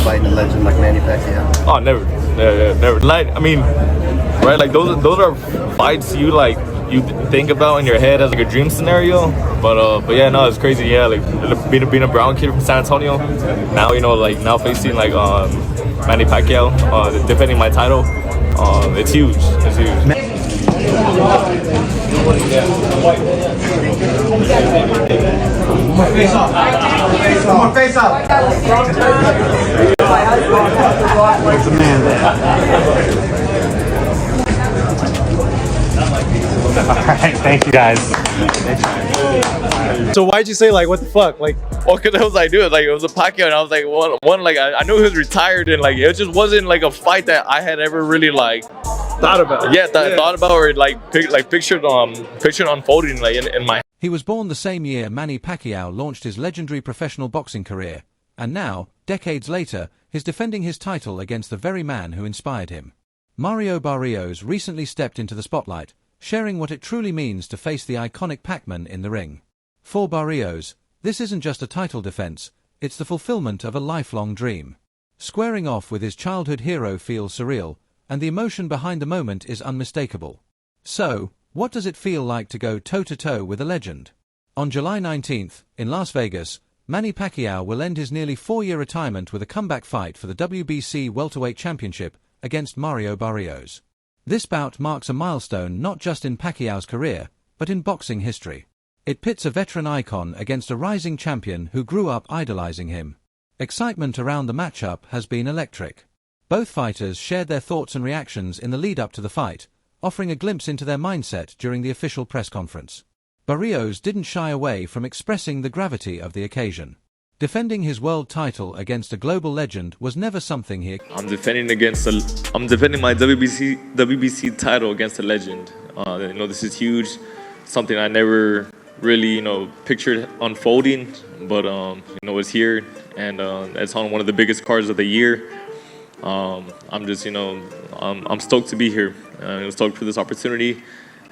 fighting a legend like Manny Pacquiao? Oh, never, never. Like, I mean, right? Like those are fights you think about in your head as like a dream scenario. But yeah, no, it's crazy. Yeah, like being a brown kid from San Antonio. Now now facing Manny Pacquiao, defending my title. It's huge. It's huge. Face off. Come on, face off. What's the man there? Alright, thank you guys. So why'd you say what the fuck? Well, cause I was like, dude, it was a Pacquiao, and I was like, I knew he was retired, and it just wasn't a fight that I had ever really Thought about. Yeah, thought about or pictured unfolding in my. He was born the same year Manny Pacquiao launched his legendary professional boxing career, and now, decades later, he's defending his title against the very man who inspired him. Mario Barrios recently stepped into the spotlight, sharing what it truly means to face the iconic Pac-Man in the ring. For Barrios, this isn't just a title defense, it's the fulfillment of a lifelong dream. Squaring off with his childhood hero feels surreal, and the emotion behind the moment is unmistakable. So, what does it feel like to go toe-to-toe with a legend? On July 19th, in Las Vegas, Manny Pacquiao will end his nearly 4-year retirement with a comeback fight for the WBC Welterweight Championship against Mario Barrios. This bout marks a milestone not just in Pacquiao's career, but in boxing history. It pits a veteran icon against a rising champion who grew up idolizing him. Excitement around the matchup has been electric. Both fighters shared their thoughts and reactions in the lead-up to the fight, offering a glimpse into their mindset during the official press conference. Barrios didn't shy away from expressing the gravity of the occasion. Defending his world title against a global legend was never something he... I'm defending my WBC title against a legend. This is huge. Something I never really, pictured unfolding, but it's here, and it's on one of the biggest cards of the year. I'm just, I'm stoked to be here. I'm stoked for this opportunity,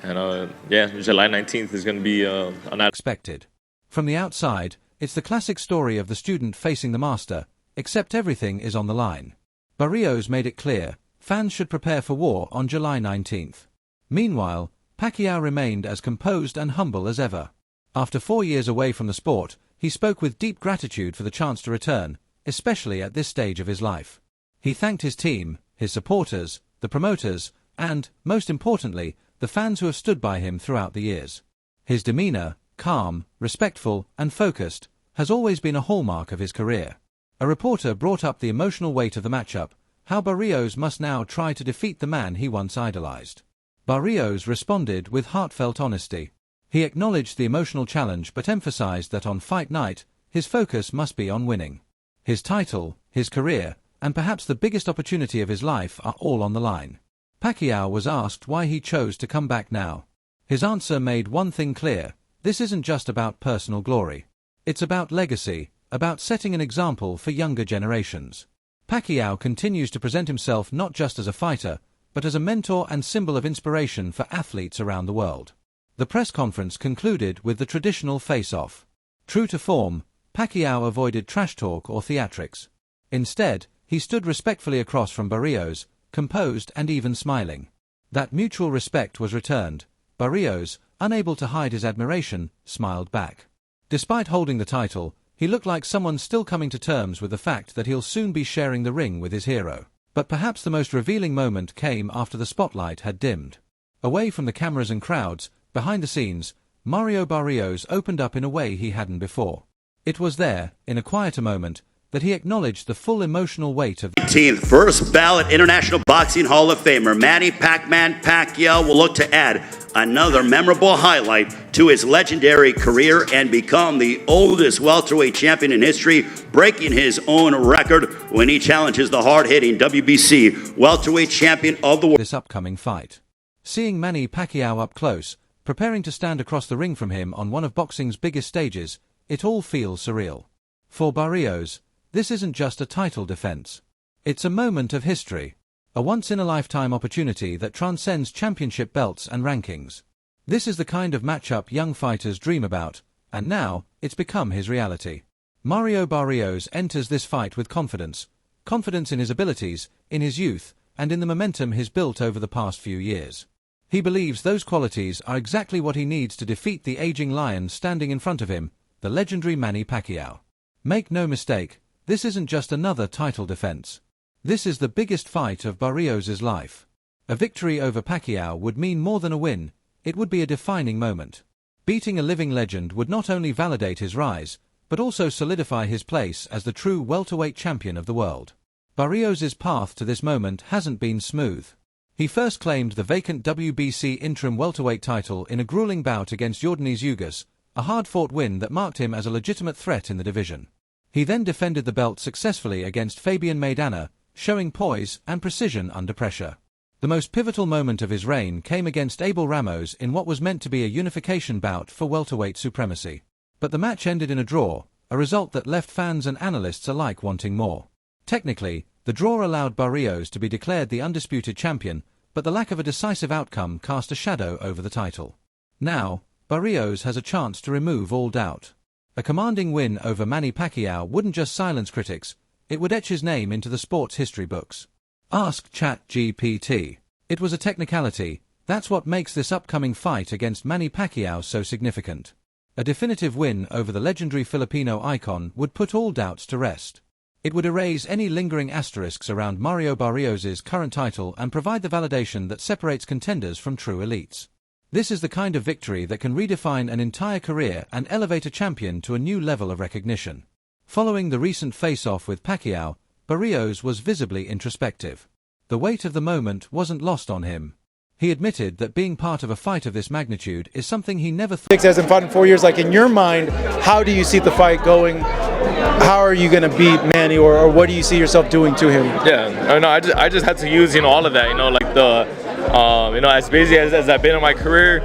and July 19th is going to be unexpected. From the outside, it's the classic story of the student facing the master, except everything is on the line. Barrios made it clear, fans should prepare for war on July 19th. Meanwhile, Pacquiao remained as composed and humble as ever. After 4 years away from the sport, he spoke with deep gratitude for the chance to return, especially at this stage of his life. He thanked his team, his supporters, the promoters, and, most importantly, the fans who have stood by him throughout the years. His demeanor, calm, respectful, and focused, has always been a hallmark of his career. A reporter brought up the emotional weight of the matchup, how Barrios must now try to defeat the man he once idolized. Barrios responded with heartfelt honesty. He acknowledged the emotional challenge but emphasized that on fight night, his focus must be on winning. His title, his career, and perhaps the biggest opportunity of his life are all on the line. Pacquiao was asked why he chose to come back now. His answer made one thing clear: this isn't just about personal glory. It's about legacy, about setting an example for younger generations. Pacquiao continues to present himself not just as a fighter, but as a mentor and symbol of inspiration for athletes around the world. The press conference concluded with the traditional face-off. True to form, Pacquiao avoided trash talk or theatrics. Instead, he stood respectfully across from Barrios, composed and even smiling. That mutual respect was returned. Barrios, unable to hide his admiration, smiled back. Despite holding the title, he looked like someone still coming to terms with the fact that he'll soon be sharing the ring with his hero. But perhaps the most revealing moment came after the spotlight had dimmed. Away from the cameras and crowds, behind the scenes, Mario Barrios opened up in a way he hadn't before. It was there, in a quieter moment, that he acknowledged the full emotional weight of 18th first ballot International Boxing Hall of Famer Manny "Pac-Man" Pacquiao will look to add another memorable highlight to his legendary career and become the oldest welterweight champion in history, breaking his own record when he challenges the hard-hitting WBC welterweight champion of the world. This upcoming fight. Seeing Manny Pacquiao up close, preparing to stand across the ring from him on one of boxing's biggest stages, it all feels surreal. For Barrios, this isn't just a title defense. It's a moment of history. A once-in-a-lifetime opportunity that transcends championship belts and rankings. This is the kind of matchup young fighters dream about, and now, it's become his reality. Mario Barrios enters this fight with confidence, confidence in his abilities, in his youth, and in the momentum he's built over the past few years. He believes those qualities are exactly what he needs to defeat the aging lion standing in front of him, the legendary Manny Pacquiao. Make no mistake, this isn't just another title defense. This is the biggest fight of Barrios' life. A victory over Pacquiao would mean more than a win, it would be a defining moment. Beating a living legend would not only validate his rise, but also solidify his place as the true welterweight champion of the world. Barrios' path to this moment hasn't been smooth. He first claimed the vacant WBC interim welterweight title in a grueling bout against Yordanes Ugas, a hard-fought win that marked him as a legitimate threat in the division. He then defended the belt successfully against Fabian Maidana, showing poise and precision under pressure. The most pivotal moment of his reign came against Abel Ramos in what was meant to be a unification bout for welterweight supremacy. But the match ended in a draw, a result that left fans and analysts alike wanting more. Technically, the draw allowed Barrios to be declared the undisputed champion, but the lack of a decisive outcome cast a shadow over the title. Now, Barrios has a chance to remove all doubt. A commanding win over Manny Pacquiao wouldn't just silence critics, it would etch his name into the sports history books. Ask ChatGPT. It was a technicality, that's what makes this upcoming fight against Manny Pacquiao so significant. A definitive win over the legendary Filipino icon would put all doubts to rest. It would erase any lingering asterisks around Mario Barrios' current title and provide the validation that separates contenders from true elites. This is the kind of victory that can redefine an entire career and elevate a champion to a new level of recognition. Following the recent face-off with Pacquiao, Barrios was visibly introspective. The weight of the moment wasn't lost on him. He admitted that being part of a fight of this magnitude is something he never thought. Hasn't fought in 4 years. Like, in your mind, how do you see the fight going? How are you going to beat Manny, or what do you see yourself doing to him? Yeah, no, I just had to use, all of that, like the, as busy as I've been in my career,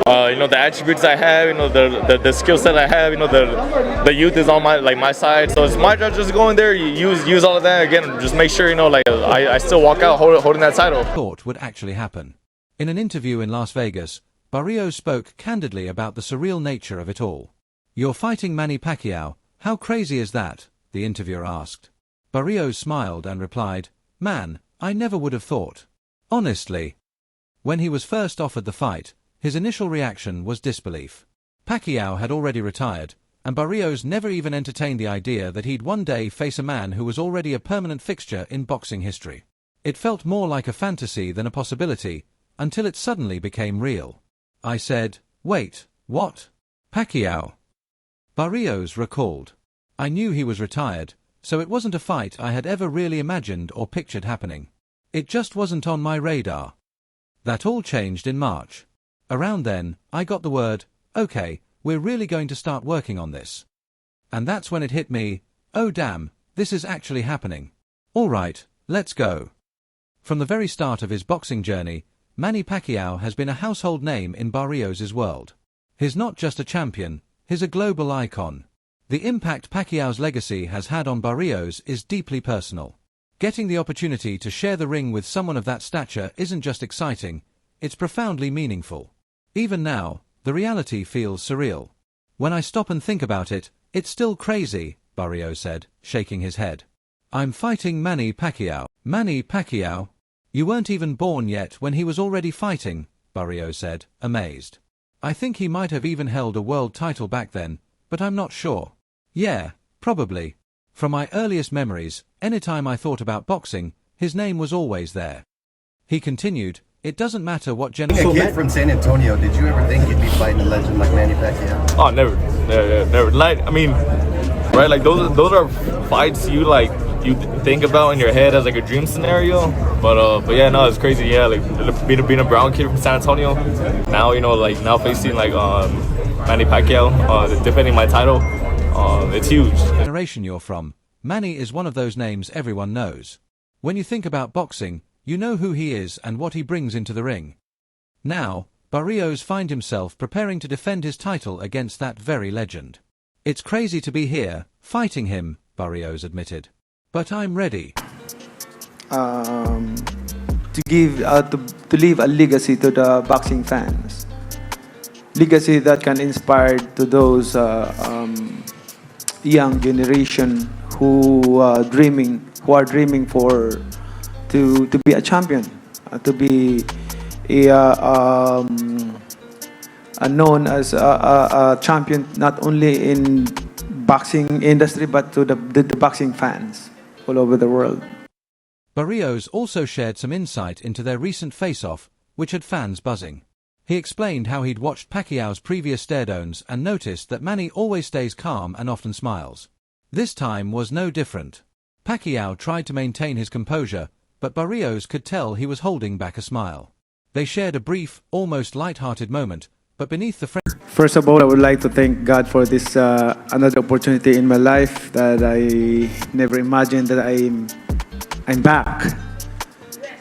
the attributes I have, the skill set I have, the youth is on my side. So it's my job just to go in there, use all of that again, and just make sure, I still walk out holding that title. Thought would actually happen. In an interview in Las Vegas, Barrios spoke candidly about the surreal nature of it all. "You're fighting Manny Pacquiao, how crazy is that?" the interviewer asked. Barrios smiled and replied, "Man, I never would have thought. Honestly." When he was first offered the fight, his initial reaction was disbelief. Pacquiao had already retired, and Barrios never even entertained the idea that he'd one day face a man who was already a permanent fixture in boxing history. It felt more like a fantasy than a possibility, until it suddenly became real. "I said, wait, what? Pacquiao?" Barrios recalled. "I knew he was retired, so it wasn't a fight I had ever really imagined or pictured happening. It just wasn't on my radar." That all changed in March. Around then, I got the word, "Okay, we're really going to start working on this." And that's when it hit me, oh damn, this is actually happening. All right, let's go. From the very start of his boxing journey, Manny Pacquiao has been a household name in Barrios' world. He's not just a champion, he's a global icon. The impact Pacquiao's legacy has had on Barrios is deeply personal. Getting the opportunity to share the ring with someone of that stature isn't just exciting, it's profoundly meaningful. Even now, the reality feels surreal. "When I stop and think about it, it's still crazy," Barrios said, shaking his head. "I'm fighting Manny Pacquiao." "Manny Pacquiao? You weren't even born yet when he was already fighting," Barrios said, amazed. "I think he might have even held a world title back then, but I'm not sure." "Yeah, probably. From my earliest memories, anytime I thought about boxing, his name was always there." He continued, "It doesn't matter what Being a kid from San Antonio, did you ever think you'd be fighting a legend like Manny Pacquiao? Oh, never. Like, I mean, right? Like those are fights you think about in your head as like a dream scenario. But yeah, no, it's crazy. Yeah, like being a brown kid from San Antonio. Now now facing Manny Pacquiao, defending my title. It's huge. The generation you're from, Manny is one of those names everyone knows. When you think about boxing, you know who he is and what he brings into the ring. Now, Barrios finds himself preparing to defend his title against that very legend. "It's crazy to be here, fighting him," Barrios admitted. "But I'm ready." To leave a legacy to the boxing fans. Legacy that can inspire to those young generation who who are dreaming to be a champion, to be known as a champion not only in boxing industry but to the boxing fans all over the world. Barrios also shared some insight into their recent face-off, which had fans buzzing. He explained how he'd watched Pacquiao's previous staredowns and noticed that Manny always stays calm and often smiles. This time was no different. Pacquiao tried to maintain his composure, but Barrios could tell he was holding back a smile. They shared a brief, almost light-hearted moment, but beneath the First of all, I would like to thank God for this another opportunity in my life that I never imagined that I'm back.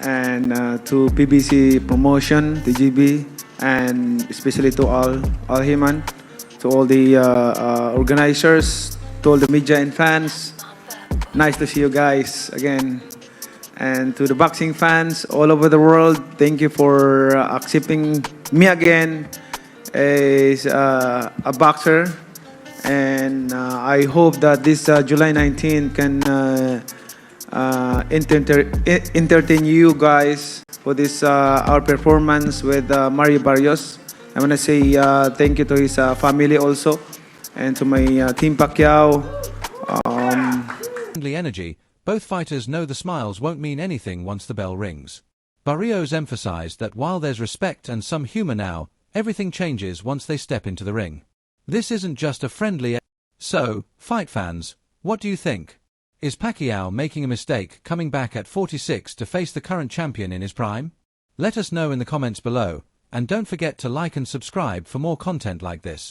And to PBC Promotion, the GB, and especially to all Himan, to all the organizers, to all the media and fans. Nice to see you guys again. And to the boxing fans all over the world, thank you for accepting me again as a boxer. And I hope that this July 19 can entertain you guys for this our performance with Mario Barrios. I want to say thank you to his family also, and to my team Pacquiao. Friendly energy, both fighters know the smiles won't mean anything once the bell rings. Barrios emphasized that while there's respect and some humor now, everything changes once they step into the ring. This isn't just a friendly. So, fight fans, what do you think? Is Pacquiao making a mistake coming back at 46 to face the current champion in his prime? Let us know in the comments below, and don't forget to like and subscribe for more content like this.